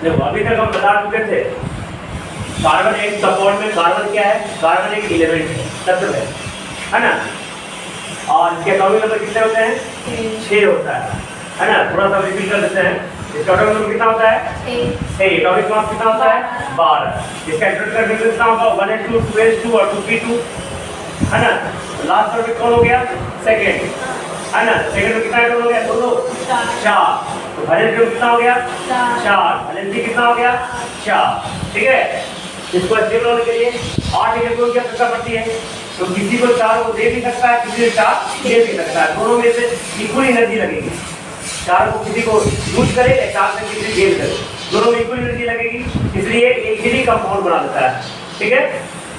देखो अभी तक हम बता चुके थे कार्बन एक कंपाउंड में कार्बन क्या है, कार्बन एक एलिमेंट है, तत्व है ना। और इसके एटॉमिक नंबर कितने होते हैं? 6 होता है ना। थोड़ा सा रिपीट कर देते हैं। इसका एटॉमिक नंबर कितना होता है? 6। एटॉमिक मास कितना होता है? 12। इसका एटॉमिक नंबर कितना होगा? 1s2 2s2 और 2p2 है ना। लास्ट ऑर्बिट कौन हो गया? सेकंड है ना। सेकंड में कितना एटॉम हो गया? 2 4। तो वैलेंसी कितना हो गया? 4। वैलेंसी कितना हो गया? 4। ठीक है। इसको स्टेबल होने के लिए 8 इलेक्ट्रॉन की आवश्यकता पड़ती है। तो किसी को 4 को दे भी सकता है, किसी को 4 दे भी सकता है। दोनों में से इक्वल एनर्जी लगेगी। 4 को किसी को यूज करे या 4 से किसी गेन करे, दोनों में इक्वल एनर्जी लगेगी, इसलिए एक इजीली कंपाउंड बना देता है। ठीक है।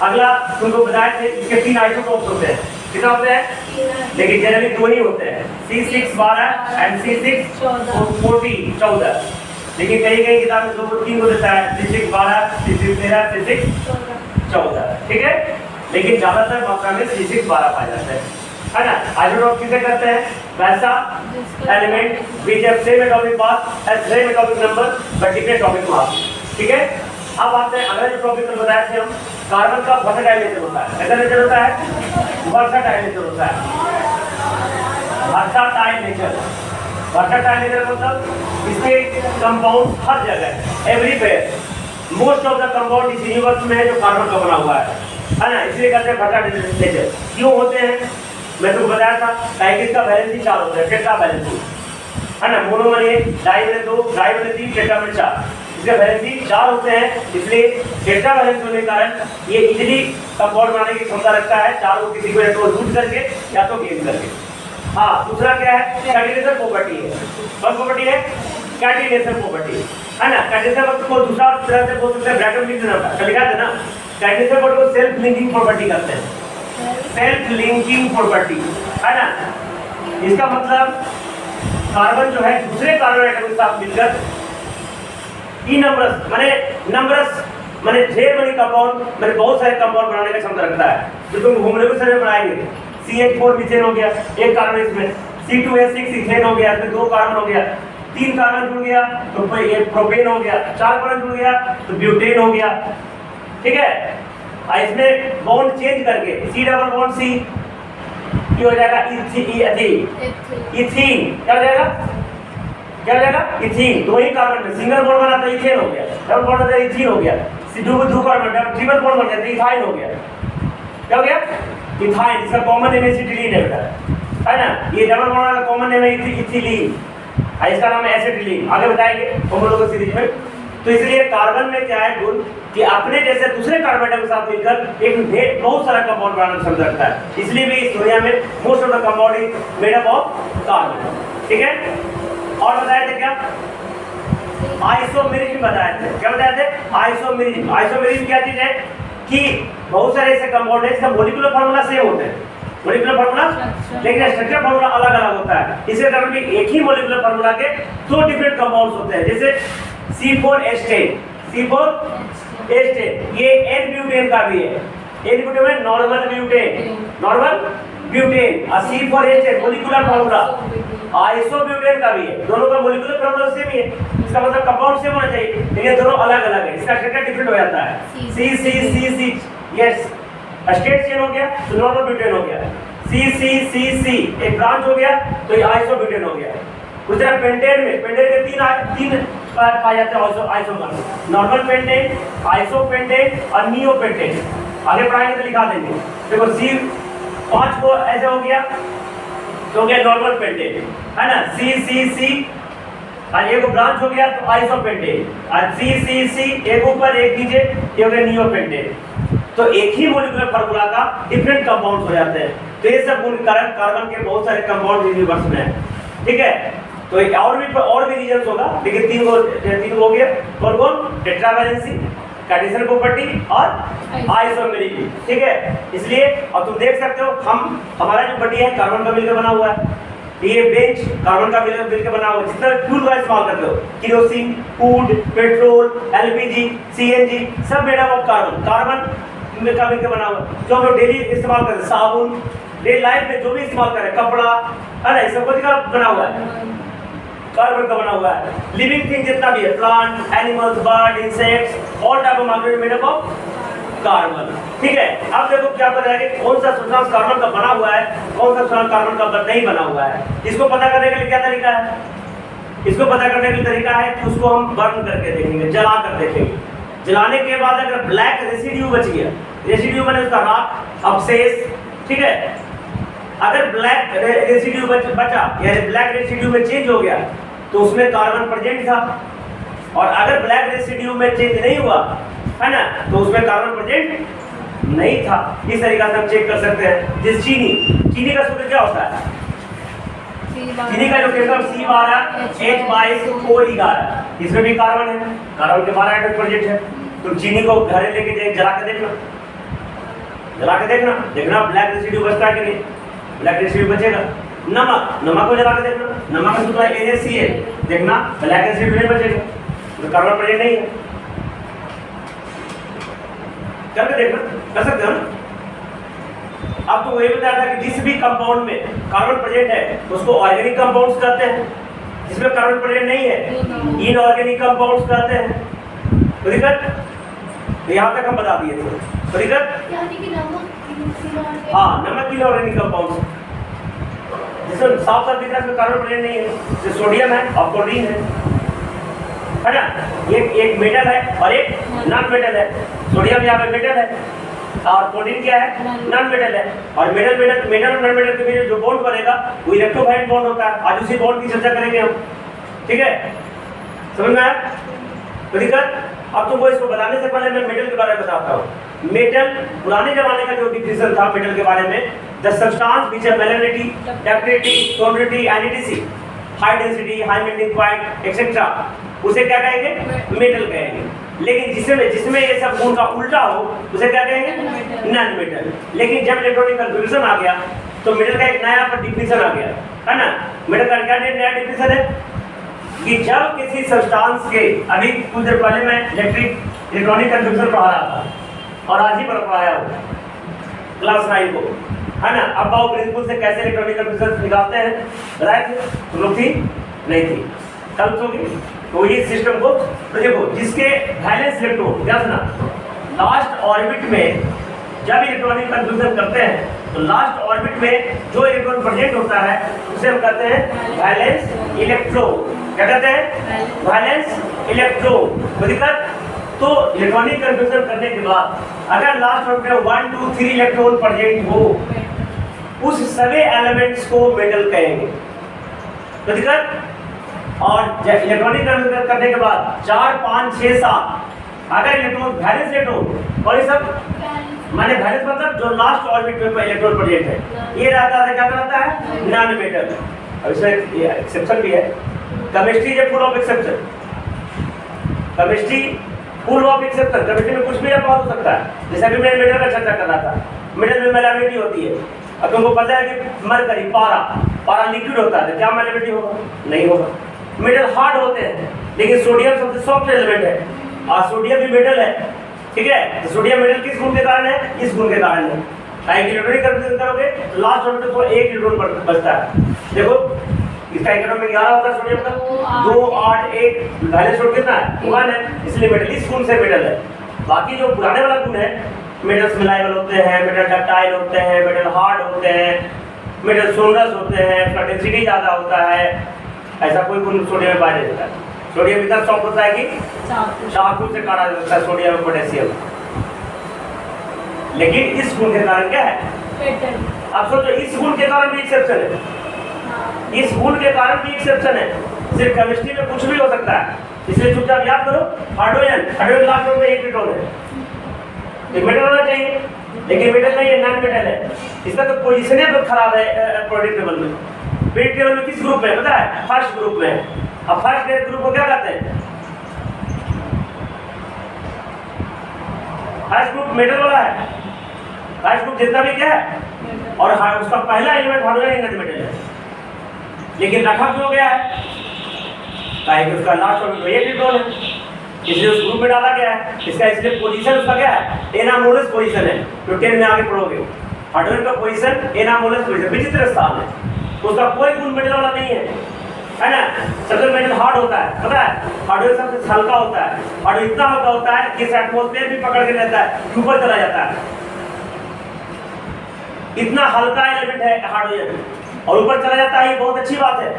अगला तुमको बताया थे इसके 3 आइसोटोप्स होते हैं। कितना होते हैं? लेकिन जनरली 2 ही होते हैं, C6 12 एंड C6 14। लेकिन कहीं कहीं किताब में 2 को 3 को देता है, C6 12 C6 13 C6 14। ठीक है। लेकिन ज्यादातर मात्रा में C6 12 पाया जाता है ना। आइसोटोप किसे कहते हैं? वैसा element which have same atomic mass and same atomic number but different atomic mass. ठीक है। अब आते हैं अगले जो टॉपिक में बताए थे हम, कार्बन का वर्सटाइल नेचर होता है। कैसा नेचर होता है? वर्सटाइल नेचर होता है। वर्सटाइल नेचर, वर्सटाइल नेचर मतलब इसके कंपाउंड हर जगह, everywhere, most of the compound इस यूनिवर्स में है जो कार्बन का बना हुआ है ना। इसलिए कहते हैं वर्सटाइल नेचर। क्यों होते हैं? मैं तुमको बताया था टाइगिस का वैलेंसी 4 होता है, टेट्रा वैलेंसी है ना। मोनो में 1, डाई में 2, ट्राई में 3, टेट्रा में 4। इसके वैलेंसी 4 होते हैं, इसलिए टेट्रा वैलेंस होने के कारण ये इजीली कंपाउंड बनाने की क्षमता रखता है, 4 को किसी को इलेक्ट्रॉन लूज करके या तो गेन करके। हाँ, दूसरा क्या है? कैटिनेशन प्रॉपर्टी है। कौन प्रॉपर्टी है? कैटिनेशन प्रॉपर्टी है ना। कैटिनेशन वक्त को दूसरा तरह से बोल सकते हैं, ब्रैकेट में लिख देना, लिखा है ना। कैटिनेशन प्रॉपर्टी को सेल्फ लिंकिंग प्रॉपर्टी कहते हैं, सेल्फ लिंकिंग प्रॉपर्टी है ना। इसका मतलब कार्बन जो है दूसरे कार्बन एटम के साथ मिलकर इनम्रस माने नंबरस माने ढेर बड़ी कंपाउंड माने बहुत सारे कंपाउंड बनाने की क्षमता रखता है। जो तुम होमोलेक्युलर में पढ़ाएंगे, CH4 मीथेन हो गया, एक कार्बन इसमें, C2H6 इथेन हो गया, इसमें 2 कार्बन हो गया, 3 कार्बन जुड़ गया तो ये प्रोपेन हो गया, 4 कार्बन जुड़ गया तो ब्यूटेन हो गया। ठीक है। इसमें बॉन्ड चेंज करके C डबल बॉन्ड C ये हो जाएगा इथीन। क्या हो जाएगा? क्या हो जाएगा? इथीन। 2 ही कार्बन में सिंगल बॉन्ड बना तो इथेन हो गया, डबल बॉन्ड बना तो इथीन हो गया, दो कार्बन ट्रिपल बॉन्ड बन जाता है इथाइन हो गया। क्या हो गया? इथाइन। इसका कॉमन नेम एसिटिलीन है बेटा, है ना। ये डबल बॉन्ड का कॉमन नेम है इथिलीन, इसका नाम है एसिटिलीन। आगे बताएंगे होमोलोगस सीरीज में। तो इसलिए कार्बन में क्या है गुण कि अपने जैसे दूसरे कार्बन एटम के साथ मिलकर एक बहुत सारा कंपाउंड बनाने की क्षमता रखता है। इसलिए भी इस दुनिया में most of the compound is made up of carbon. ठीक है। और बताया थे क्या? आइसोमेरिज्म बताए थे। क्या बताए थे? आइसोमेरिज्म। आइसोमेरिज्म क्या चीज है कि बहुत सारे ऐसे कंपाउंड है जिसका मॉलिक्यूलर फार्मूला सेम होते हैं, मॉलिक्यूलर फार्मूला, लेकिन स्ट्रक्चर फार्मूला अलग अलग होता है। इसी कारण भी एक ही मॉलिक्यूलर फार्मूला के 2 डिफरेंट कंपाउंड्स होते हैं। जैसे C4H10 ये N-ब्यूटेन का भी है। N-ब्यूटेन में नॉर्मल ब्यूटेन और C4H10 मॉलिक्यूलर फार्मूला आइसोब्यूटेन का भी है। दोनों का मॉलिक्यूलर फार्मूला सेम ही है, इसका मतलब कंपाउंड सेम होना चाहिए, लेकिन दोनों अलग अलग है, इसका स्ट्रक्चर डिफरेंट हो जाता है। C यस, स्टेट चेन हो गया तो नॉर्मल ब्यूटेन हो गया। C एक ब्रांच हो गया तो ये आइसोब्यूटेन हो गया। उस तरह पेंटेन में, पेंटेन के 3 पाए जाते हैं आइसोमर, नॉर्मल पेंटेन, आइसोपेंटेन और नियोपेंटेन। आगे पढ़ाएंगे तो लिखा देंगे। देखो C5 को ऐसे हो गया तो हो गया नॉर्मल पेंटेन, है ना। C और एक ब्रांच हो गया तो आइसोपेंटेन, और C एक ऊपर एक नीचे ये हो गया नियोपेंटेन। तो एक ही मॉलिक्यूलर फार्मूला का डिफरेंट कंपाउंड्स हो जाते हैं। तो ये सब गुण कारण कार्बन के बहुत सारे कंपाउंड यूनिवर्स में है। ठीक है। तो और भी रीजंस होगा, लेकिन 3 हो गया। कौन? टेट्रा वैलेंसी, कैटिनेशन प्रॉपर्टी और आइसोमेरिज्म। ठीक है। इसलिए और तुम देख सकते हो हमारा जो बॉडी है कार्बन का मिलकर बना हुआ है। ये बेंच कार्बन का मिलकर बना हुआ है। जितना फ्यूल का इस्तेमाल करते हो, kerosene, would, petrol, LPG, CNG सब मेड अप ऑफ कार्बन का मिलकर बना हुआ है। जो हम डेली इस्तेमाल करते हैं, साबुन, डेली लाइफ में जो भी इस्तेमाल करें, कपड़ा, है ना, सब कुछ का बना हुआ है। कार्बन का बना हुआ है। लिविंग थिंग जितना भी है, plant, animals, bird, insects, all type of molecule made up of carbon. ठीक है, अब देखो क्या पता है कि कौन सा सब्सटेंस कार्बन का बना हुआ है, कौन सा सब्सटेंस कार्बन का नहीं बना हुआ है। इसको पता करने के लिए क्या तरीका है? इसको पता करने का तरीका है कि उसको हम बर्न करके देखेंगे, जला कर देखेंगे। जलाने के बाद अगर ब्लैक रेसिड्यू बच गया, रेसिड्यू माने उसका राख, अवशेष, ठीक है, अगर ब्लैक रेसिड्यू बचा यानी ब्लैक रेसिड्यू में चेंज हो गया तो उसमें कार्बन प्रेजेंट था, और अगर ब्लैक रेसिड्यू में चेंज नहीं हुआ है ना तो उसमें कार्बन प्रेजेंट नहीं था। इस तरीके से हम चेक कर सकते हैं। जिस चीनी का सूत्र क्या होता है? चीनी का जो केमिकल C12H22O11, इसमें भी कार्बन है, कार्बन के 12 एटम प्रेजेंट है। तो चीनी को घर लेके जला के देखना, देखना ब्लैक रेसिड्यू बचता है कि नहीं, ब्लैक रेसिड्यू बचेगा। नमक को जला के देखना, नमक का सूत्र है NaCl, देखना ब्लैक रेसिड्यू नहीं बचेगा, तो कार्बन प्रेजेंट नहीं है। करके देखना, कर सकते हो ना। अब तो वही बताया था कि जिस भी कंपाउंड में कार्बन प्रेजेंट है उसको ऑर्गेनिक कंपाउंड्स कहते हैं, जिसमें कार्बन प्रेजेंट नहीं है इनऑर्गेनिक कंपाउंड्स कहते हैं। तो दिक्कत तो यहाँ तक हम बता दिए थे। तो दिक्कत हाँ, नमक इनऑर्गेनिक कंपाउंड्स जिसमें साफ साफ दिख रहा है इसमें कार्बन प्रेजेंट नहीं है, जैसे सोडियम है और क्लोरीन है ना। एक मेटल है और एक नॉन मेटल है। सोडियम यहाँ पे मेटल है और क्लोरीन क्या है? नॉन मेटल है। और मेटल और नॉन मेटल के बीच जो बॉन्ड बनेगा वो इलेक्ट्रोफाइल बॉन्ड होता है। आज उसी बॉन्ड की चर्चा करेंगे हम, ठीक है, समझ में आया? तो दिक्कत अब तुमको इसको बताने से पहले मैं मेटल के बारे में बताता हूँ। मेटल पुराने जमाने का जो डिफिनेशन था मेटल के बारे में, the substance which have malleability, ductility, solidity and acidity, high density, high melting point etcetera, उसे क्या कहेंगे? मेटल कहेंगे। लेकिन जिसमें ये सब गुण का उल्टा हो उसे क्या कहेंगे? Non metal. लेकिन जब इलेक्ट्रॉनिक कन्फ्यूजन आ गया तो मेटल का एक नया पर डिफिनेशन आ गया है ना। मेटल का क्या नया डिफिनेशन है कि जब किसी सब्सटेंस के, अभी कुछ देर पहले मैं इलेक्ट्रॉनिक कन्फ्यूजन पढ़ा रहा था और आज ही पढ़ाया हूँ क्लास 9 को, है ना। अब आओ प्रिंसिपल से कैसे इलेक्ट्रॉनिक कन्फ्यूजन निकालते हैं, राइट? तुम लोग थी नहीं थी, कल होगी। तो ये सिस्टम को तो देखो, जिसके वैलेंस इलेक्ट्रॉन क्या सुना, लास्ट ऑर्बिट में जब इलेक्ट्रॉनिक कन्फ्यूजन करते हैं तो लास्ट ऑर्बिट में जो इलेक्ट्रॉन प्रेजेंट होता है उसे हम कहते हैं वैलेंस इलेक्ट्रॉन। क्या कहते हैं? Valence electron. तो दिक्कत तो इलेक्ट्रॉनिक कन्फ्यूजन करने के बाद अगर लास्ट ऑर्बिट में 1 2 3 इलेक्ट्रॉन प्रेजेंट हो, उस सभी एलिमेंट्स को मेटल कहेंगे। तो दिक्कत और इलेक्ट्रॉनिक कन्वर्जन करने के बाद 4 5 6 7 अगर इलेक्ट्रॉन वैलेंस इलेक्ट्रॉन और ये सब माने वैलेंस मतलब जो लास्ट ऑर्बिट में इलेक्ट्रॉन प्रेजेंट है, ये रहता है क्या कहलाता है? Non metal. अब इसमें एक्सेप्शन भी है, chemistry is full of exception. Chemistry full of exception, chemistry में कुछ भी हो सकता है। जैसे अभी मैं मेटल का चर्चा कर रहा था, मेटल में मेलाबिलिटी होती है। अब तुमको पता है कि मरकरी पारा लिक्विड होता है, क्या मेलाबिलिटी होगा? नहीं होगा। मेटल हार्ड होते हैं, लेकिन सोडियम सबसे सॉफ्ट एलिमेंट है और सोडियम भी मेटल है, ठीक है। तो सोडियम मेटल किस गुण के कारण है? इस गुण के कारण है। इलेक्ट्रॉनिक कन्वर्जन करोगे तो लास्ट ऑर्बिट में 1 इलेक्ट्रॉन बचता है। देखो इसका इलेक्ट्रॉन में 11 होता है सोडियम का, 2 8 1 वैलेंस छोड़ कितना है? 1 है, इसलिए मेटल इस गुण से मेटल है। बाकी जो पुराने वाला गुण है, मेटल्स मिलायबल होते हैं, मेटल डक्टाइल होते हैं, मेटल हार्ड होते हैं, मेटल सोनरस होते हैं, उसका डेंसिटी ज़्यादा होता है, ऐसा कोई गुण सोडियम में पाया नहीं जाता है। सोडियम इतना सॉफ्ट होता है कि चाकू से काटा जा सकता है सोडियम और पोटेशियम। लेकिन इस गुण के कारण क्या है? अब सोचो, इस गुण के कारण भी एक्सेप्शन है, इस गुण के कारण भी एक्सेप्शन है। सिर्फ केमिस्ट्री में कुछ भी हो सकता है, इसलिए चुपचाप याद करो। हाइड्रोजन लास्ट में 1 इलेक्ट्रॉन है, तो मेटल होना चाहिए, लेकिन मेटल नहीं है, नॉन मेटल है। इसका तो पोजीशन ही खराब है पीरियोडिक टेबल में। पीरियोडिक टेबल में किस ग्रुप में पता है? फर्स्ट ग्रुप में। अब फर्स्ट ग्रुप को क्या कहते हैं? फर्स्ट ग्रुप मेटल वाला है, फर्स्ट ग्रुप जितना भी क्या है, और उसका पहला एलिमेंट हाइड्रोजन मेटल है, लेकिन रखा क्यों गया है? ताकि उसका लास्ट ऑर्बिट में 1 इलेक्ट्रॉन है, इसलिए उस ग्रुप में डाला गया है। इसका इसलिए पोजीशन उसका क्या है? एनामोलस पोजीशन है। तो 10 में आगे पढ़ोगे, हाइड्रोजन का पोजीशन एनामोलस पोजीशन, विचित्र स्थान है, उसका कोई गुण मेटल वाला नहीं है। है ना। सबसे मेटल हार्ड होता है, पता है, हार्डवेयर सबसे हल्का होता है, और इतना हल्का होता है कि एटमॉस्फेयर भी पकड़ के रहता है, ऊपर चला जाता है, इतना हल्का एलिमेंट है हार्डवेयर, और ऊपर चला जाता है, ये बहुत अच्छी बात है।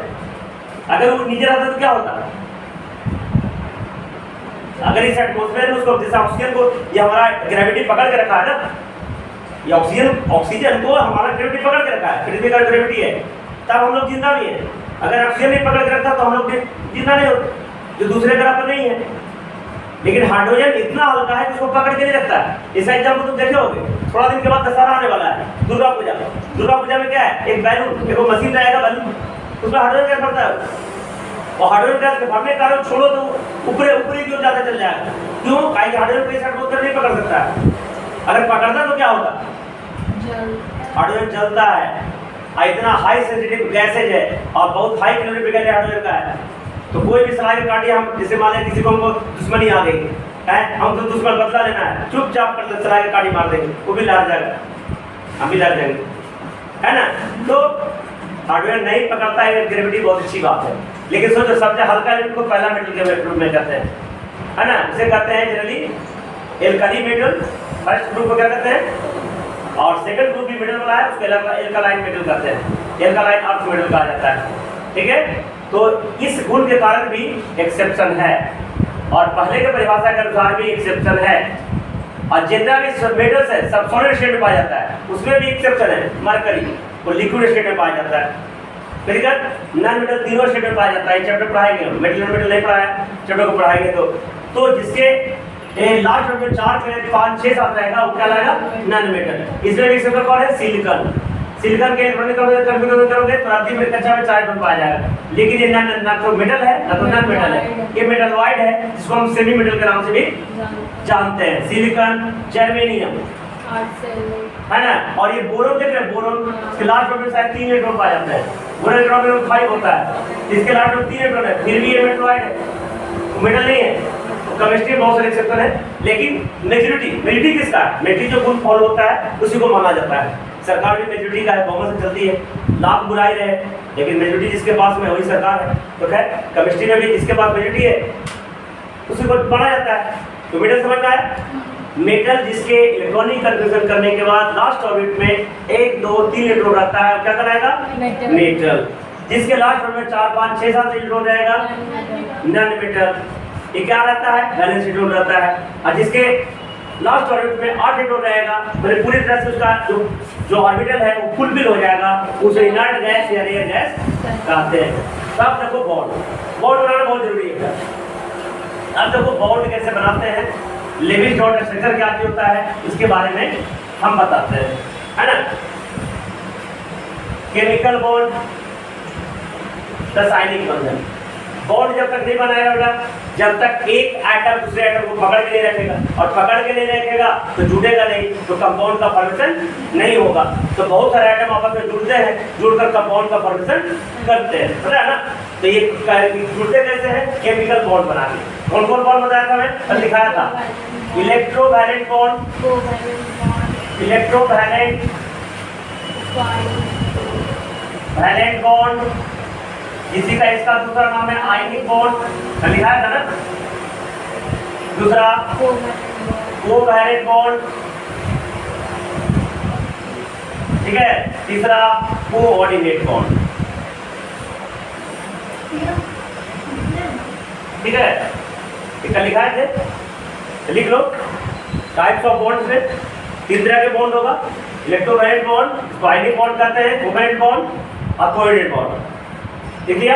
अगर वो नीचे रहता तो क्या होता, अगर इस एटमॉस्फेयर में उसको, जैसे ऑक्सीजन को, ये हमारा ग्रेविटी पकड़ के रखा है ना, ये ऑक्सीजन को हमारा ग्रेविटी पकड़ के रखा है, पृथ्वी का ग्रेविटी है, तब हम लोग जिंदा भी है। अगर ऑक्सीजन नहीं पकड़ के रखता तो हम लोग जिंदा नहीं होते, जो दूसरे ग्रह पर नहीं है। लेकिन हाइड्रोजन इतना हल्का है कि उसको पकड़ के नहीं रखता है। इस एग्जाम्पल तुम देखे होगे, थोड़ा दिन के बाद दशहरा आने वाला है, दुर्गा पूजा। दुर्गा पूजा में क्या है, एक बैलून, एक मशीन रहेगा बैलून, उसमें हाइड्रोजन गैस भरता है, और हाइड्रोजन गैस के भरने के कारण छोड़ो तो ऊपरी की ओर ज्यादा चल जाएगा। क्यों? काहे हाइड्रोजन को इस एटमॉस्फेयर नहीं पकड़ सकता है। अगर पकड़ता तो क्या होगा, हाइड्रोजन जलता है, और इतना हाई सेंसिटिव गैसेज है, और बहुत हाई कैलोरी हाइड्रोजन का है। तो कोई भी सलाह काटिए, हम जैसे मान लें किसी को हमको दुश्मनी आ गई है, हम तो दुश्मन बदला लेना है, चुपचाप कर सलाह काटी मार देंगे, वो भी लड़ जाएगा, हम भी लड़ जाएंगे, है ना। तो हार्डवेयर नहीं पकड़ता है, ग्रेविटी बहुत अच्छी बात है। लेकिन सोचो, सबसे हल्का एलिमेंट को पहला मेटल के रूप में कहते हैं, है ना। इसे कहते हैं generally alkali metal, first group को क्या कहते हैं, और सेकंड ग्रुप भी मेटल वाला है, उसको एल्कालाइन मेटल कहते हैं, एल्कालाइन अर्थ मेटल कहा जाता है, ठीक है। तो इस गुण के कारण भी एक्सेप्शन है, और पहले के परिभाषा के अनुसार भी एक्सेप्शन है, और जितना भी मेटल्स है सब सॉलिड स्टेट में पाया जाता है, उसमें भी एक्सेप्शन है। मरकरी वो लिक्विड स्टेट में पाया जाता है, फिर नॉन मेटल तीनों स्टेट में पाया जाता है। चैप्टर पढ़ाएंगे, मेटल नहीं पढ़ाया, चैप्टर को पढ़ाएंगे तो जिसके लास्ट में 4 5 6 7 रहेगा वो क्या लाएगा, नॉन मेटल। इसमें भी एक्सेप्शन कौन है, सिलिकॉन। सिलिकॉन के इलेक्ट्रॉनिक कॉन्फ़िगरेशन करोगे तो आधी में कच्चा में 4 इलेक्ट्रॉन पाया जाएगा। लेकिन ये ना तो मेटल है ना तो नॉन मेटल है, ये मेटल वाइड है, जिसको हम सेमी मेटल के नाम से भी जानते हैं। सिलिकॉन, जर्मेनियम, है ना। और ये बोरोन देख रहे हैं, बोरोन इसके लास्ट में शायद 3 इलेक्ट्रॉन पाया जाता है, बोरोन इलेक्ट्रॉन में 5 होता है, इसके लास्ट में 3 इलेक्ट्रॉन है, फिर भी ये मेटल वाइड है, मेटल नहीं है। केमिस्ट्री में बहुत सारे एक्सेप्शन है, लेकिन मेजॉरिटी किसका है, मेजॉरिटी जो गुण फॉलो होता है उसी को माना जाता है। सरकार भी मेजॉरिटी का है, बहुमत से चलती है, लाख बुराई रहे, लेकिन मेजॉरिटी जिसके पास में वही सरकार है। तो खैर केमिस्ट्री में भी जिसके पास मेजॉरिटी है उसी को माना जाता है। तो मेटल समझ में आया, मेटल जिसके इलेक्ट्रॉनिक कन्वर्जन करने के बाद लास्ट ऑर्बिट में 1 2 3 इलेक्ट्रॉन रहता है, क्या कहलाएगा, मेटल। जिसके लास्ट ऑर्बिट में 4 5 6 7 इलेक्ट्रॉन रहेगा, नॉन मेटल। ये क्या रहता है, बैलेंस इलेक्ट्रॉन रहता है। और जिसके लास्ट ऑर्बिट में 8 इलेक्ट्रॉन रहेगा, मतलब पूरी तरह से उसका जो ऑर्बिटल है वो फुलफिल हो जाएगा, उसे इनर्ट गैस या रेयर गैस कहते हैं। तब देखो बॉन्ड बनाना बहुत जरूरी है। अब देखो बॉन्ड कैसे बनाते हैं, लेविस डॉट स्ट्रक्चर क्या होता है, इसके बारे में हम बताते हैं, है ना। केमिकल बॉन्ड, रासायनिक बंधन। बॉन्ड जब तक नहीं बनाएगा बेटा, जब तक एक एटम दूसरे एटम को पकड़ के नहीं रखेगा, और पकड़ के नहीं रखेगा तो जुड़ेगा नहीं, तो कंपाउंड का फॉर्मेशन नहीं होगा। तो बहुत सारे एटम आपस में जुड़ते हैं, जुड़कर कंपाउंड का फॉर्मेशन करते हैं, पता है ना। तो ये जुड़ते कैसे हैं, केमिकल बॉन्ड बना के। कौन कौन बॉन्ड बताया था, मैं कल दिखाया था, electrovalent bond, electrovalent valent bond, इसी का इसका दूसरा नाम है आयनिक बॉन्ड, लिखा था ना। दूसरा कोवैलेंट बॉन्ड, ठीक है। तीसरा कोऑर्डिनेट बॉन्ड, ठीक है। इसका लिखा है, लिख लो। टाइप्स ऑफ बॉन्ड्स में 3 तरह के बॉन्ड होगा, इलेक्ट्रोवैलेंट बॉन्ड, इसको आयनिक बॉन्ड कहते हैं, कोवैलेंट बॉन्ड और कोऑर्डिनेट बॉन्ड। देख लिया,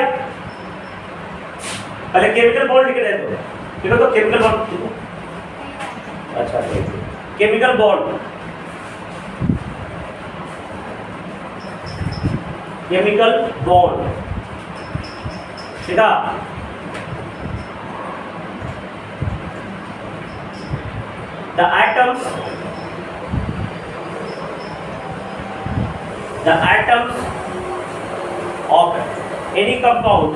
पहले केमिकल बॉन्ड लिख रहे थे, तो केमिकल बॉन्ड, अच्छा केमिकल बॉन्ड, केमिकल बॉन्ड, ठीक है। The atoms of any compound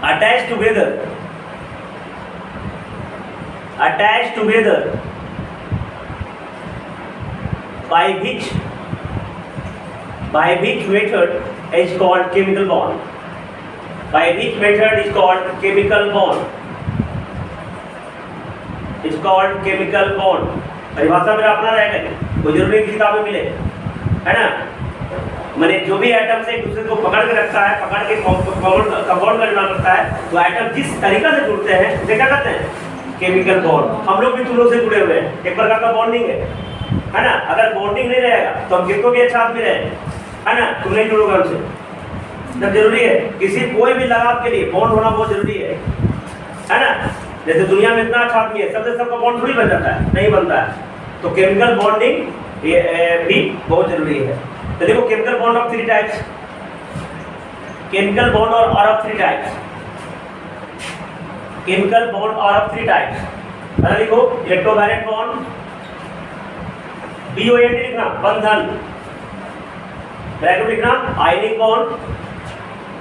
attached together by which by which method is called chemical bond? By which method is called chemical bond? Is called chemical bond. परिभाषा मेरा अपना रहेगा, कोई जरूरी नहीं किताब में मिले, है ना? मैंने जो भी एटम से एक दूसरे को पकड़ के रखता है, पकड़ के कंपाउंड का निर्माण करता है, तो एटम जिस तरीका से जुड़ते हैं उसे क्या कहते हैं? Chemical bond. हम लोग भी तुम लोग से जुड़े हुए हैं, एक प्रकार का बॉन्डिंग है ना? अगर बॉन्डिंग नहीं रहेगा तो हम किसको भी एक साथ में रहे, है ना? तुम नहीं जुड़ोगे हमसे, तब जरूरी है. किसी कोई भी लगाव के लिए बॉन्ड होना बहुत जरूरी है ना? जैसे दुनिया में इतना अच्छा आदमी है, सबसे सबका बॉन्ड थोड़ी बन जाता है, नहीं बनता है. तो केमिकल बॉन्डिंग भी बहुत जरूरी है. तो देखो chemical bond of 3 types. Chemical bond और ऑफ 3 टाइप्स. केमिकल बॉन्ड और ऑफ 3 टाइप्स. पहला देखो इलेक्ट्रोवैलेंट बॉन्ड, BOND लिखना, बंधन. ब्रैकेट लिखना आयनिक बॉन्ड,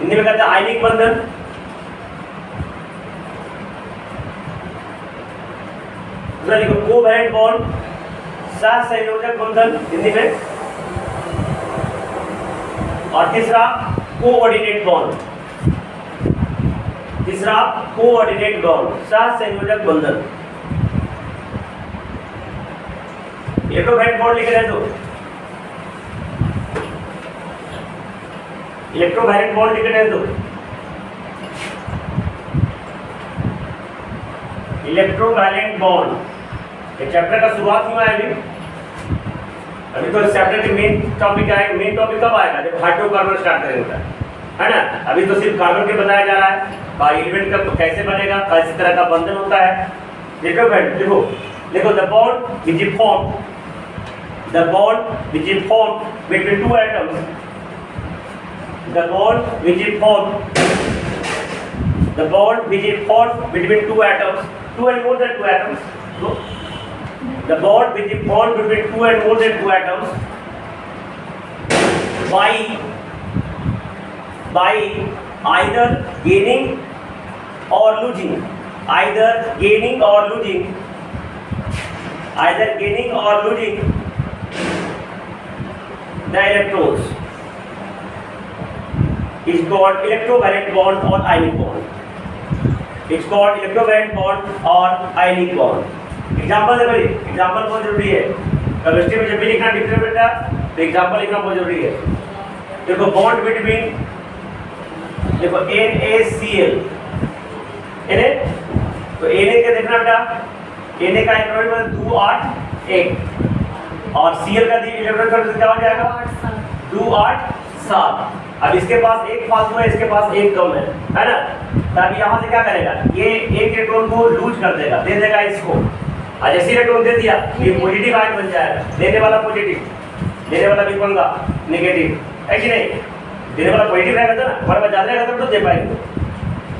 हिंदी में कहते हैं आयनिक बंधन. दूसरा लिखो कोवैलेंट बॉन्ड, सहसंयोजक बंधन हिंदी में. और तीसरा कोऑर्डिनेट बॉन्ड. तीसरा कोऑर्डिनेट बॉन्ड, सहसंयोजक बंधन. इलेक्ट्रोवैलेंट बॉन्ड लिख रहे हो, इलेक्ट्रोवैलेंट बॉन्ड लिख रहे हो. इलेक्ट्रोवैलेंट बॉन्ड ये चैप्टर का शुरुआत हुआ है अभी तो इस चैप्टर के मेन टॉपिक आएगा. मेन टॉपिक कब आएगा? जब हाइड्रोकार्बन स्टार्ट करेंगे, है ना? अभी तो सिर्फ कार्बन के बताया जा रहा है, एलिमेंट का कैसे बनेगा, किस तरह का बंधन होता है. देखो देखो देखो the bond which is form, the bond which is form between 2 atoms, the bond which is formed, the bond which is formed between 2 atoms, 2 and more than 2 atoms. No? The bond which is formed between 2 and more than 2 atoms by either gaining or losing, either gaining or losing, either gaining or losing the electrons is called electrovalent bond or ionic bond. It's called electrovalent bond or ionic bond. Example देखो, example बहुत जरूरी है. Chemistry में जब भी लिखना different बेटा तो एग्जाम्पल लिखना बहुत जरूरी है. देखो बॉन्ड बिटवीन, देखो NaCl, Na तो Na का देखना बेटा, Na का इलेक्ट्रॉन 2 8 1 और Cl का इलेक्ट्रॉन क्या हो जाएगा? 2 8 7. अब इसके पास एक फालतू है, इसके पास एक कम है ना? तब यहाँ से क्या करेगा? ये एक इलेक्ट्रॉन को लूज कर देगा, दे देगा इसको. और जैसे इलेक्ट्रॉन दे दिया ये पॉजिटिव आयन बन जाएगा. देने वाला पॉजिटिव, देने वाला भी बनगा नेगेटिव, है कि नहीं? देने वाला पॉजिटिव रहेगा तो ना, हमारे पास ज़्यादा रहेगा तो दे पाएंगे.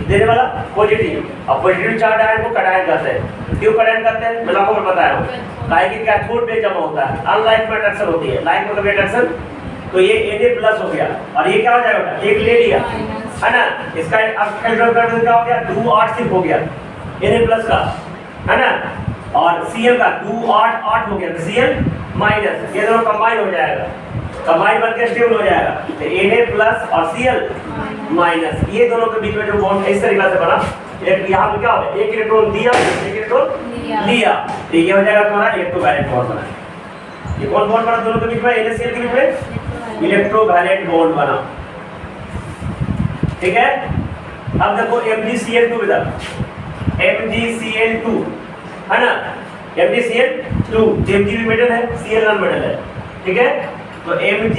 देने वाला पॉजिटिव, और पॉजिटिव चार्ज आयन को कटायन करते हैं. क्यों कटायन करते हैं? मैं आपको बताया हूँ. लाइक कैथोड पे जमा होता है, अनलाइक में अट्रैक्शन होती है. लाइक मतलब अट्रैक्शन, तो ये Na+ हो गया और ये क्या हो जाएगा? एक ले लिया, है ना? इसका इलेक्ट्रॉन क्या हो गया? 2 8 सिर्फ हो गया Na+ का, है ना? और Cl का 2 8 8 हो गया. Cl- ये दोनों कंबाइन हो जाएगा, कंबाइन बनकर स्टेबल हो जाएगा. तो Na+ और Cl-, ये दोनों के बीच में जो बॉन्ड इस तरीके से बना, यहाँ पे क्या हो गया? एक इलेक्ट्रॉन दिया, एक इलेक्ट्रॉन लिया, तो ये हो जाएगा तुम्हारा इलेक्ट्रोवैलेंट बॉन्ड बना. ये कौन बॉन्ड बना दोनों के बीच में? NaCl के बीच में इलेक्ट्रोवैलेंट बॉन्ड बना. ठीक है. अब देखो MgCl2 इधर, MgCl2 है ना? MgCl2 Mg भी मेटल है, Cl नॉन मेटल है. ठीक है. तो Mg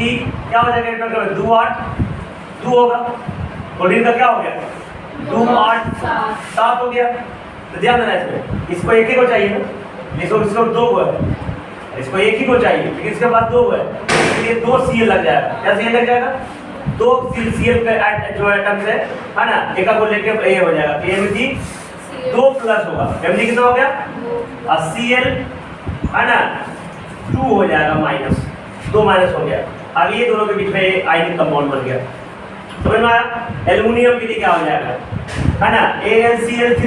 क्या हो जाएगा? 2 8 2 होगा. क्लोरीन का क्या हो गया? 2 8 7 हो गया. तो ध्यान देना इसमें, इसको एक ही को चाहिए ना, इसको 2 को है, इसको एक ही को चाहिए, लेकिन इसके पास 2 है, इसलिए 2 Cl लग जाएगा. क्या Cl लग जाएगा? 2 Cl के जो एटम्स है ना, एक को लेके ये हो जाएगा. Mg 2+ होगा. Mg कितना हो गया? और Cl है ना 2 हो जाएगा, -2 माइनस हो गया. अब ये दोनों के बीच में आयनिक कंपाउंड बन गया. समझ में आया? एल्युमिनियम के लिए क्या हो जाएगा, है ना? AlCl3,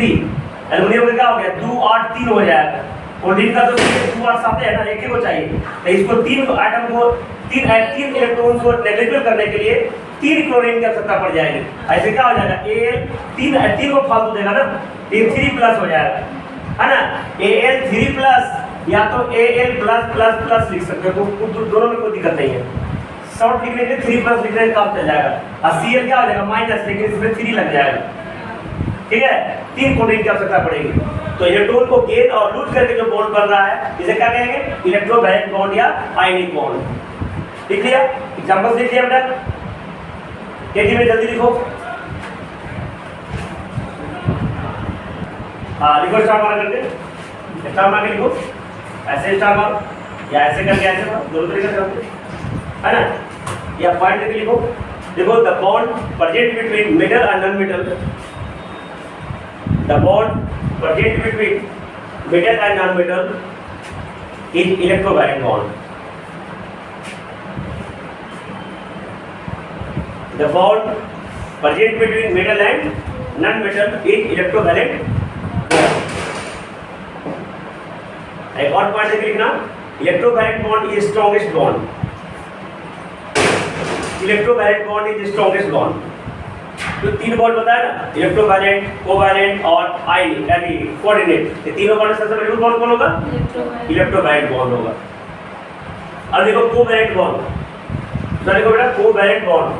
एल्युमिनियम का क्या हो गया? 2 8 3 हो जाएगा. कोडीन का तो 2 और 7 है ना, एक ही को चाहिए, तो इसको 3 एटम को 3 इलेक्ट्रॉन को नेग्लिजिबल करने के लिए 3 क्लोरीन की आवश्यकता पड़ जाएगी। ऐसे क्या हो जाएगा, Al 3 को फालतू देगा ना, ये 3+ हो जाएगा, है ना। Al 3+ या तो Al+++ लिख सकते हो, तो दोनों में कोई दिक्कत नहीं है। शॉर्ट लिखने के 3+ लिखने का काम चल जाएगा, और Cl क्या हो जाएगा माइनस, लेकिन इसमें 3 लग जाएगा, ठीक है। 3 कोडीन की आवश्यकता पड़ेगी। तो इलेक्ट्रॉन को गेन और लूज करके जो बॉन्ड बन रहा है, इसे क्या कहेंगे, इलेक्ट्रोवैलेंट बॉन्ड या आयनिक बॉन्ड। लिख लिया, एग्जांपल्स लिख लिया बेटा, केजी में जल्दी लिखो। हाँ लिखो, स्टार मार करके, स्टार मार के लिखो, ऐसे स्टार मारो या ऐसे करके ऐसे मारो, दोनों तरीके से करते है ना, या पॉइंट करके लिखो। देखो, the bond present between metal and non metal, the bond present between metal and non-metal is electrovalent bond. The bond present between metal and non-metal is electrovalent bond. एक और पॉइंट लिखना, electrovalent bond is strongest bond. Electrovalent bond is strongest bond. तो 3 bond बताया ना, electrovalent, covalent और आयनिक यानी coordinate, ये तीनों बॉन्ड सबसे मजबूत बॉन्ड कौन होगा, इलेक्ट्रोवैलेंट बॉन्ड होगा। अब देखो कोवैलेंट बॉन्ड, देखो बेटा कोवैलेंट बॉन्ड,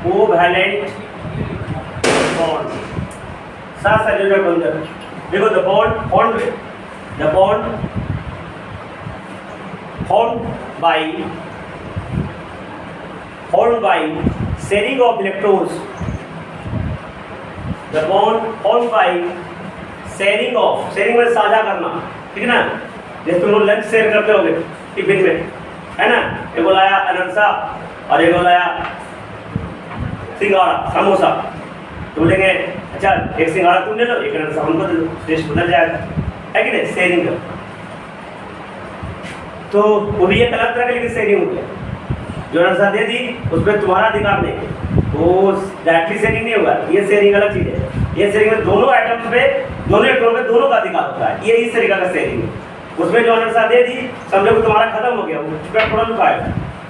कोवैलेंट बॉन्ड साथ संयोजक बंधन। देखो the bond formed by sharing of electrons. The bond formed by sharing में साझा करना, ठीक है ना। जैसे तुम लोग लंच शेयर करते होगे टिफिन में, है ना, एक को लाया अनरसा और एक को लाया सिंघाड़ा समोसा, तो बोलेंगे अच्छा एक सिंघाड़ा तुम ले लो, एक अनरसा हमको दे दो, टेस्ट बदल जाएगा, है कि नहीं, शेयरिंग का। तो वो भी एक अलग तरह का लेकिन शेयरिंग हो गया। जो अनरसा दे दी उस पर तुम्हारा अधिकार नहीं, वो डायरेक्टली शेयरिंग नहीं होगा, ये शेयरिंग अलग चीज़ है। ये शेयरिंग में दोनों आइटम्स पे, दोनों इलेक्ट्रॉन पे दोनों का अधिकार होता है, ये इस तरीका का शेयरिंग है। उसमें जो अनरसा दे दी समझो कि तुम्हारा खत्म हो गया, उसका थोड़ा लुकाया,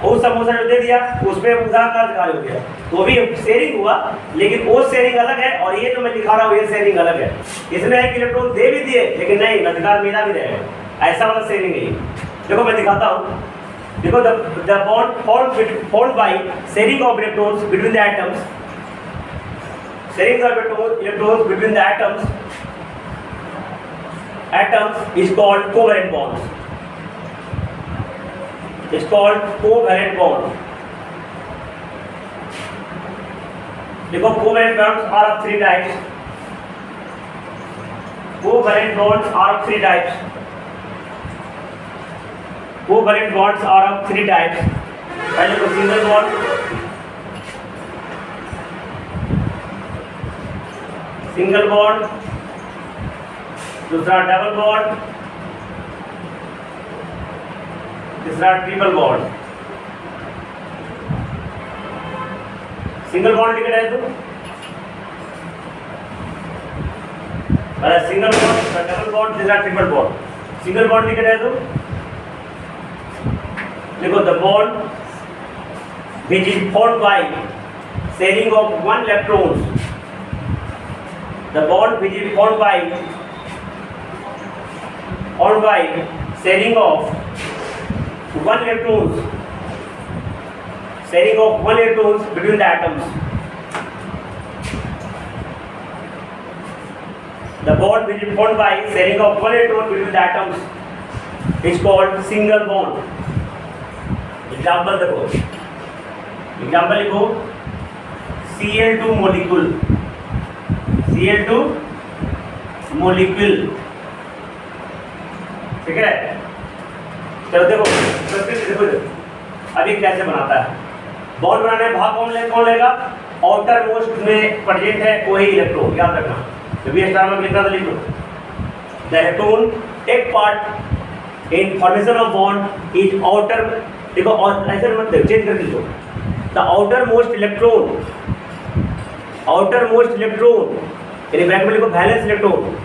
और समोसा जो दे दिया उस पर उधार का अधिकार हो गया, तो भी शेयरिंग हुआ, लेकिन वो शेयरिंग अलग है और ये जो मैं दिखा रहा हूँ ये शेयरिंग अलग है। इसमें एक इलेक्ट्रॉन दे भी दिए लेकिन नहीं, अधिकार मिला भी रहेगा, ऐसा वाला शेयरिंग है। देखो मैं दिखाता हूँ, देखो the bond formed by sharing of electrons between the atoms, sharing of electrons between the atoms is called covalent bonds. It's called covalent bond. देखो covalent bonds are of 3 types. Covalent bonds are of 3 types. Covalent bonds are of 3 types. पहले तो single bond, दूसरा double bond, तीसरा triple bond. Single bond लिख रहे हैं तो पहले सिंगल बॉन्ड, डबल बॉन्ड, तीसरा ट्रिपल बॉन्ड। सिंगल बॉन्ड लिख रहे हैं तो देखो the bond which is formed by sharing of one electron, the bond which is formed by sharing of one electron between the atoms. The bond which is formed by sharing of one electron between the atoms is called single bond. Example देखो, example लिखो, Cl2 molecule, Cl2 molecule, ठीक है। चलो देखो अभी कैसे बनाता है बॉन्ड बनाने भाग कौन लेगा, आउटर मोस्ट में प्रेजेंट है वही इलेक्ट्रॉन, याद रखना। जब भी स्टार में लिखना तो लिख लो, the electron take part in formation of bond is outer देखो और ऐसे मत चेंज कर दीजिए। द आउटर मोस्ट इलेक्ट्रॉन यानी ब्रैकेट में लिखो valence electron,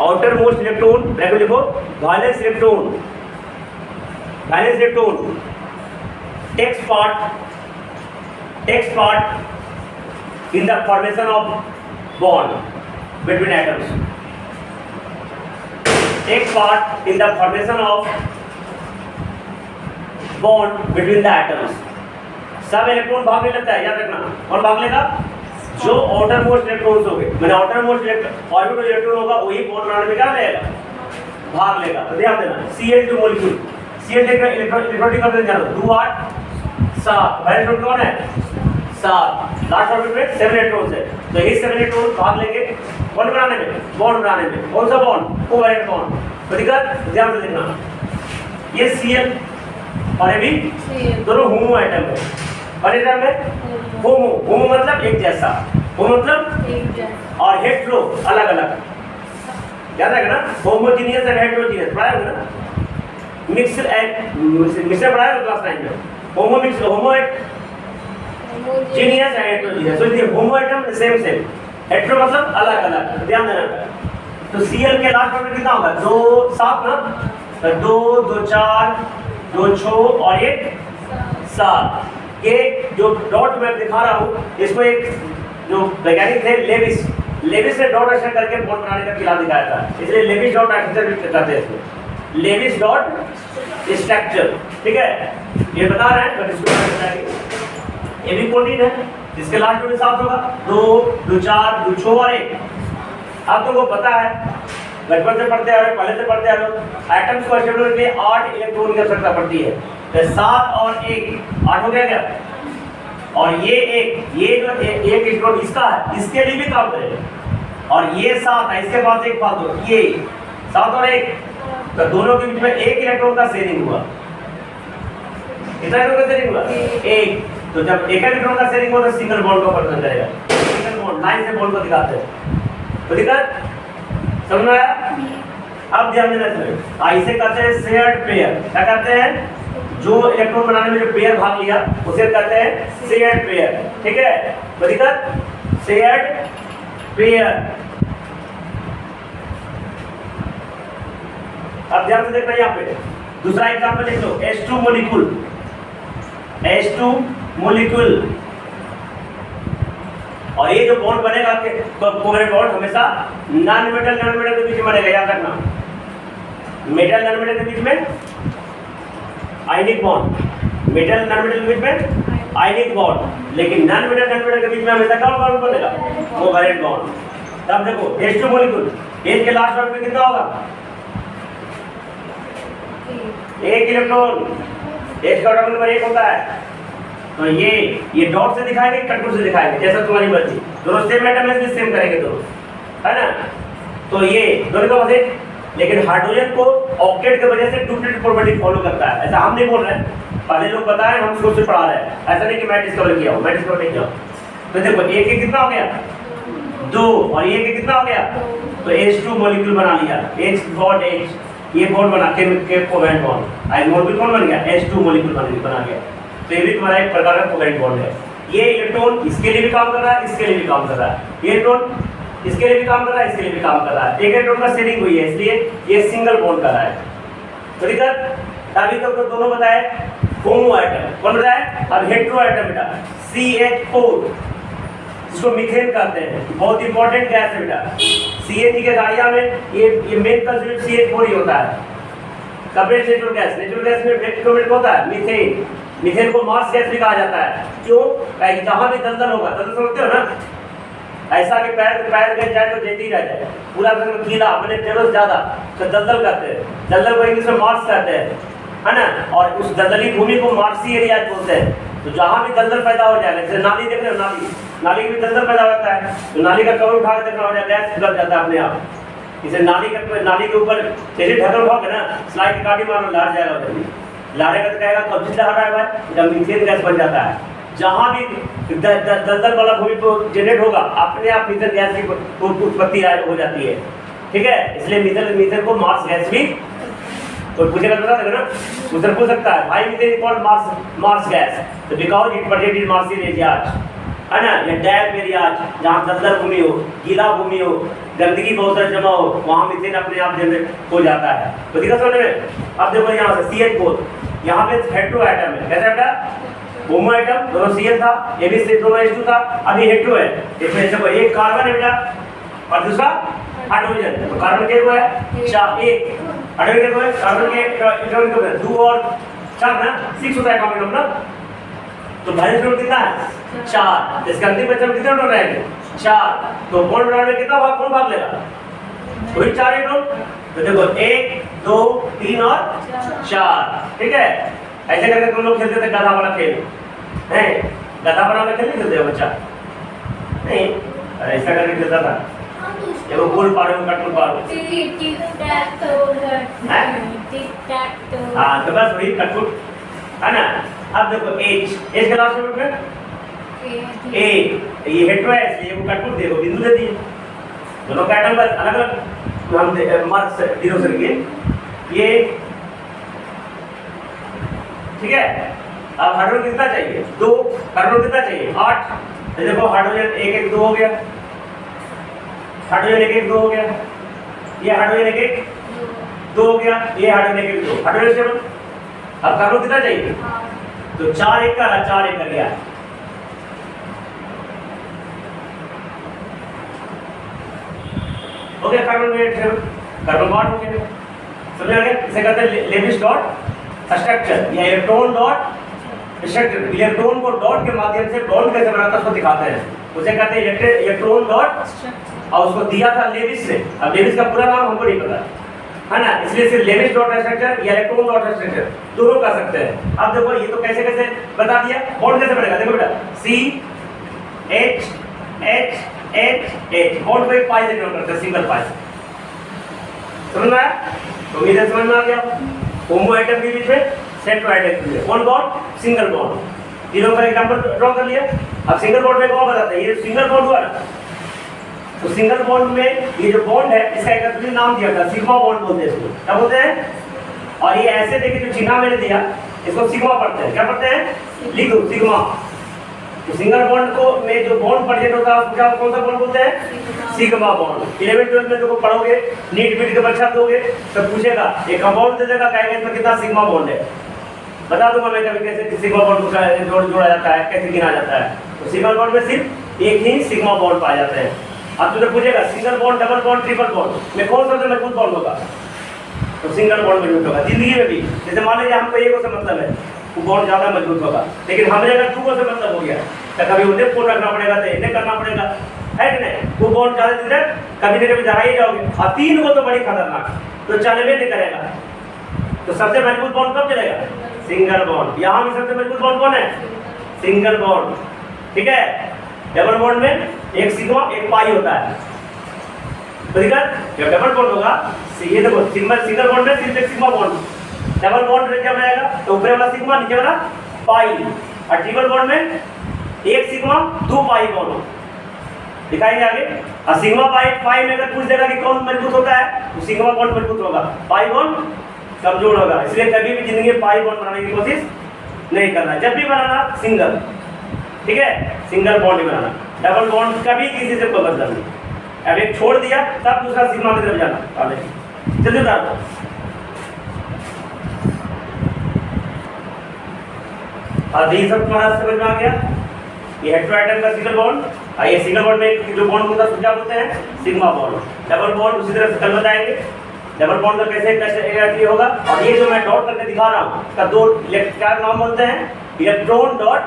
outermost electron bracket में लिखो valence electron takes part in the formation of bond between atoms, takes part in the formation of bond between the atoms. सब electron भाग ले लेता है, याद रखना। और भाग लेगा जो आउटर मोस्ट इलेक्ट्रॉन्स हो गए, मैंने आउटर मोस्ट ऑर्बिटल इलेक्ट्रॉन होगा वही बॉन्ड बनाने में क्या लेगा, भाग लेगा। तो ध्यान देना Cl2 मॉलिक्यूल, Cl का इलेक्ट्रॉनिक कॉन्फिगरेशन जानो 2 8 7, पहले इलेक्ट्रॉन कौन है 7, लास्ट ऑर्बिटल में 7 इलेक्ट्रॉन्स है। तो ये 7 इलेक्ट्रॉन भाग लेंगे बॉन्ड बनाने में, बॉन्ड बनाने में। कौन सा बॉन्ड, कोवैलेंट बॉन्ड। तो दिक्कत ध्यान से देखना, ये Cl और ये भी दोनों होमो एटम है, और एटम में होमो मतलब एक जैसा, होमो मतलब एक जैसा, और हेट्रो अलग अलग, याद रखना। होमोजीनियस और हेट्रोजीनियस पढ़ाया होगा ना, मिक्सड मिक्सर पढ़ाया होगा क्लास 9 में। होमो जीनियस एंड हेट्रोजीनियस, तो ये होमो एटम सेम हेट्रो मतलब अलग अलग, ध्यान देना। तो Cl के लास्ट ऑर्बिटल कितना होगा 2 7 ना, तो 2 2 4 2 6 और 1 7। ये जो डॉट मैं दिखा रहा हूँ इसको एक जो वैज्ञानिक थे लेविस ने डॉट स्ट्रक्चर करके बॉन्ड बनाने का खिलाफ दिखाया था, इसलिए लेविस डॉट स्ट्रक्चर भी कहते हैं इसको, लेविस डॉट स्ट्रक्चर। ठीक है, ये बता रहे हैं, बट इसको बताएंगे। ये भी प्रोटीन है जिसके लास्ट में 7 होगा, 2 2 4 2 6 और 1। अब तुमको पता है बचपन से पढ़ते आ रहे, पहले से पढ़ते आ रहे, एटम्स को स्टेबल के लिए 8 इलेक्ट्रॉन की आवश्यकता पड़ती है। तो 7 और 1 8 हो गया क्या, और ये जो एक इलेक्ट्रॉन इसका है, इसके लिए भी काम करेगा। और ये 7 है, इसके पास एक फालतू, ये 7 और 1, तो दोनों के बीच में 1 इलेक्ट्रॉन का शेयरिंग हुआ। कितना इलेक्ट्रॉन का शेयरिंग हुआ 1। तो जब एक इलेक्ट्रॉन का शेयरिंग होगा तो सिंगल बॉन्ड को पसंद करेगा, सिंगल बॉन्ड लाइन से बॉन्ड को दिखाते हैं। तो दिक्कत समझ में आया। अब ध्यान देना चाहिए, इसे कहते हैं शेयर्ड पेयर। क्या कहते हैं, जो इलेक्ट्रॉन बनाने में जो पेयर भाग लिया उसे कहते हैं शेयर्ड पेयर। ठीक है, तो दिक्कत शेयर्ड पेयर। अब ध्यान से देखना, यहाँ पे दूसरा एग्जांपल लिख लो, H2 मॉलिक्यूल, H2 मॉलिक्यूल। और ये जो बॉन्ड बनेगा कोवैलेंट बॉन्ड हमेशा नॉन मेटल के बीच में बनेगा, याद रखना। मेटल नॉन मेटल के बीच में ionic bond, metal non metal के बीच में आयनिक बॉन्ड, लेकिन नॉन मेटल के बीच में हमेशा कौन बॉन्ड बनेगा, कोवैलेंट बॉन्ड। तब देखो H2 मॉलिक्यूल, H के लास्ट ऑर्बिटल कितना होगा 1 इलेक्ट्रॉन, H का ऑर्बिटल नंबर 1 होता है। तो ये डॉट से दिखाएंगे, कंटूर से दिखाएंगे, जैसा तुम्हारी मर्जी, दोनों सेम एटम है, सेम करेंगे दोनों, है ना। तो ये दोनों का वजह, लेकिन हाइड्रोजन को ऑक्टेट की वजह से डुप्लीकेट प्रॉपर्टी फॉलो करता है। ऐसा हम नहीं बोल रहे हैं, पहले लोग बताए, हम शुरू से पढ़ा रहे हैं, ऐसा नहीं कि मैं डिस्कवर किया हूँ, मैं डिस्कवर नहीं किया। तो देखो एक कितना हो गया 2, और ये कितना हो गया, तो H2 मॉलिक्यूल बना लिया, H, ये बॉन्ड बना के कोवैलेंट बॉन्ड, आई मॉलिक्यूल कौन बन गया, H2 मॉलिक्यूल बना गया। तो ये भी तुम्हारा एक प्रकार का कोवैलेंट बॉन्ड है। ये इलेक्ट्रॉन इसके लिए भी काम कर रहा है, इसके लिए भी काम कर रहा है, ये इलेक्ट्रॉन इसके लिए भी काम कर रहा है, इसके लिए भी काम कर रहा है। एक इलेक्ट्रॉन का शेयरिंग हुई है, इसलिए ये सिंगल बॉन्ड कर रहा है। तो दिक्कत अभी तक तो दोनों बताए होमो एटम, कौन बताए, अब हेट्रो एटम बेटा CH4, इसको मीथेन कहते हैं, बहुत इंपॉर्टेंट गैस है बेटा। CNG के गाड़ियां में ये मेन कंस्टिट्यूएंट CH4 ही होता है। कपरेट नेचुरल गैस में वेक्टर होता है मीथेन। मीथेन को मार्स गैस भी कहा जाता है, क्यों, जहां भी दलदल होगा, दलदल समझते हो ना, ऐसा कि पैर गए जाए तो देती रह जाए, पूरा गीला मैंने टेबल ज्यादा, तो दलदल कहते हैं, दलदल को इंग्लिश में मार्स कहते हैं, है ना। और उस दलदली भूमि को मार्सी एरिया बोलते हैं। तो जहाँ भी दलदल पैदा हो जाएगा, जैसे नाली देख रहे हो, नाली में भी दलदल पैदा होता है, तो नाली का कवर उठा के देखना हो जाए, गैस निकल जाता है अपने आप। इसे नाली के ऊपर जैसे ढक्कन उठाओगे ना, स्लाइड की काटी मारो, लहर जाएगा उधर, लहरेगा तो कहेगा कब लहर रहा है भाई, जब मीथेन गैस बन जाता है। जहाँ भी दलदल वाला भूमि को जनरेट होगा, अपने आप मीथेन गैस की उत्पत्ति हो जाती है। ठीक है, इसलिए मीथेन को मार्स गैस भी कोई पूछेगा तो बता देगा ना, उधर पूछ सकता है भाई मीथेन कॉल्ड मार्स गैस, तो because it projected Martian areas, है ना, या डैम एरियाज जहाँ दलदल भूमि हो, गीला भूमि हो, गंदगी बहुत जमा हो, वहाँ मीथेन अपने आप जनरेट हो जाता है। तो दिखा समझ में? अब देखो यहाँ से CH4, यहाँ पे हेटेरो एटम है, कैसा बेटा? होमो एटम, दोनों CH था, ये भी दोनों H2 था, अभी हेटेरो है। इसमें देखो एक कार्बन है बेटा और दूसरा हाइड्रोजन, तो कार्बन के को है 4, एक हाइड्रोजन के को है, कार्बन के इलेक्ट्रॉन को है 2 और 4 ना, 6 होता है कॉमन नंबर। तो वैलेंस इलेक्ट्रॉन कितना है? 4। इसका अंतिम बच्चा में कितने इलेक्ट्रॉन रहेंगे? 4। तो बॉन्ड बनाने में कितना भाग कौन भाग लेगा? वही 4 इलेक्ट्रॉन। तो देखो 1 2 3 और 4, ठीक है। ऐसे करके तुम लोग खेलते थे गधा वाला खेल, हैं? गधा वाला खेल नहीं खेलते हो बच्चा? नहीं, ऐसा करके खेलता था। देखो गोल पारो कटकुल पारो, हाँ तो बस वही कटकुल, है ना। अब देखो H के लास्ट में A, ये हेटेरो है इसलिए वो कटकुल देखो बिंदु दे दिए, दोनों का एटम बस अलग अलग हम मार्क्स जीरो से लिए ये, ठीक है। अब हाइड्रोजन कितना चाहिए? 2। कार्बन कितना चाहिए? 8। तो देखो हाइड्रोजन 1 1 2 हो गया, हाइड्रोजन 1 1 2 हो गया, ये हाइड्रोजन 1 1 2 हो गया, ये हाइड्रोजन 1 1 2, हाइड्रोजन 7। अब कार्बन कितना चाहिए? तो 4 1 का 4 1 कर गया, हो गया कार्बन में कार्बन बॉन्ड हो गया, समझ आ गया? इसे कहते हैं लेविस डॉट स्ट्रक्चर या electron dot structure. Electron co dot के माध्यम से बॉन्ड कैसे बनाता है उसको दिखाते हैं, उसे कहते हैं इलेक्ट्रॉन डॉट, और उसको दिया था लेविस ने। अब लेविस का पूरा नाम हमको नहीं पता, है ना, इसलिए सिर्फ लेविस डॉट स्ट्रक्चर या इलेक्ट्रॉन डॉट स्ट्रक्चर दोनों कर सकते हैं। अब देखो ये तो कैसे कैसे बता दिया, बॉन्ड कैसे बनेगा? देखो बेटा CH H H H, bond को एक पाई से डिनोट करते हैं, सिंगल पाई, समझ में आया? तो ये समझ में आ गया। होमो एटम के बीच में, हेटेरो एटम के बीच में कौन बॉन्ड? Single bond. तीनों का एग्जांपल ड्रॉ कर लिया। अब सिंगल बॉन्ड में कौन बताते हैं? ये सिंगल बॉन्ड हुआ ना, तो सिंगल बॉन्ड में ये जो बॉन्ड है इसका एक असली नाम दिया था, सिग्मा बॉन्ड बोलते हैं इसको, क्या बोलते हैं? और ये ऐसे देखिए जो चिन्ह मैंने दिया इसको सिग्मा पढ़ते हैं, क्या पढ़ते हैं? लिख दो सिग्मा। तो सिंगल बॉन्ड को में जो बॉन्ड प्रेजेंट होता है उसको कौन सा बॉन्ड बोलते हैं? Sigma bond. 11th 12th में जो पढ़ोगे, नीट बीट की परीक्षा दोगे तो पूछेगा एक कंपाउंड दे देगा, कहेगा इसमें कितना सिग्मा बॉन्ड है, बता दूंगा मैं कभी कैसे सिग्मा बॉन्ड को जोड़ा जाता है, कैसे गिना जाता है। तो सिंगल बॉन्ड में सिर्फ एक ही सिग्मा बॉन्ड पाए जाते हैं। अब तुझे पूछेगा single bond, double bond, triple bond में कौन सबसे मजबूत बॉन्ड होगा? तो सिंगल बॉन्ड मजबूत होगा। जिंदगी में भी जैसे मान लीजिए हमको एक से मतलब है, वो बॉन्ड ज्यादा मजबूत होगा, लेकिन हमें अगर 2 से मतलब हो गया तो कभी उन्हें फोन रखना पड़ेगा, तो इन्हें करना पड़ेगा, है कि नहीं? वो बॉन्ड ज्यादा दिन तक कभी न कभी दरा ही जाओगे। और 3 को तो बड़ी खतरनाक, तो चलवे नहीं करेगा। तो सबसे मजबूत बॉन्ड कब चलेगा? Single bond. यहाँ भी सबसे मजबूत बॉन्ड कौन है? सिंगल बॉन्ड, ठीक है। डबल बॉन्ड में एक सिग्मा एक पाई होता है, तो जब डबल बॉन्ड होगा, ये देखो सिंगल बॉन्ड में सिर्फ एक सिग्मा बॉन्ड, डबल बॉन्ड क्या बनाएगा? तो ऊपर वाला सिग्मा नीचे वाला पाई, और ट्रिपल बॉन्ड में एक सिग्मा 2 पाई बॉन्ड दिखाएंगे आगे। और सिग्मा पाई में अगर पूछ देगा कि कौन मजबूत होता है, तो सिग्मा बॉन्ड मजबूत होगा, पाई बॉन्ड कमजोर होगा। इसलिए कभी भी जिंदगी में पाई बॉन्ड बनाने की कोशिश नहीं करना, जब भी बनाना सिंगल, ठीक है, सिंगल बॉन्ड ही बनाना। डबल बॉन्ड कभी किसी से कोई मतलब नहीं। अब एक छोड़ दिया तब दूसरा सिग्मा की तरफ जाना, जल्दी उतार दो। अब ये सब तुम्हारा समझ में आ गया। ये हेटेरो एटम का सिंगल बॉन्ड, और ये सिंगल बॉन्ड में जो बॉन्ड होता है क्या बोलते हैं? Sigma bond. डबल बॉन्ड उसी तरह से कल बताएंगे, डबल बॉन्ड का कैसे कैसे होगा। और ये जो मैं डॉट करके दिखा रहा हूँ इसका 2 क्या नाम बोलते हैं? इलेक्ट्रॉन डॉट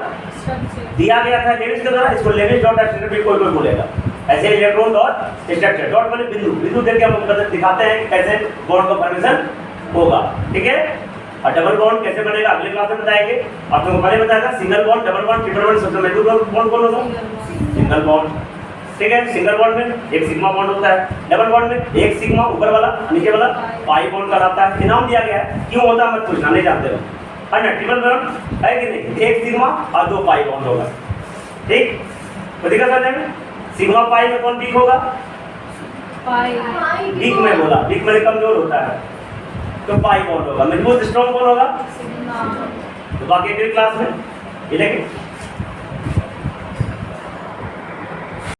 दिया गया था लेविस के द्वारा, इसको लेविस डॉट स्ट्रक्चर भी कोई बोलेगा। ऐसे इलेक्ट्रॉन डॉट स्ट्रक्चर, डॉट माने बिंदु, बिंदु देख के हम दिखाते हैं कैसे बॉन्ड का फॉर्मेशन होगा, ठीक है। और डबल बॉन्ड कैसे बनेगा अगले क्लास में बताएंगे। और तुमको पहले बताया था single bond, double bond, triple bond, सबसे मजबूत बॉन्ड कौन होगा? सिंगल बॉन्ड, ठीक है। सिंगल बॉन्ड में एक सिग्मा बॉन्ड होता है, डबल बॉन्ड में एक सिग्मा ऊपर वाला नीचे वाला पाई बॉन्ड कहलाता है। इनाम दिया गया है, क्यों होता है मत पूछना, नहीं जानते हो, है ना। ट्रिपल बॉन्ड है कि नहीं? एक सिग्मा और 2 पाई बॉन्ड होगा, ठीक। तो दिखा करने में सिग्मा पाई में कौन वीक होगा? वीक में बोला, वीक में कमजोर होता है, तो पाई बॉन्ड होगा। मजबूत स्ट्रॉन्ग कौन होगा? तो बाकी अगली क्लास में ये देखें।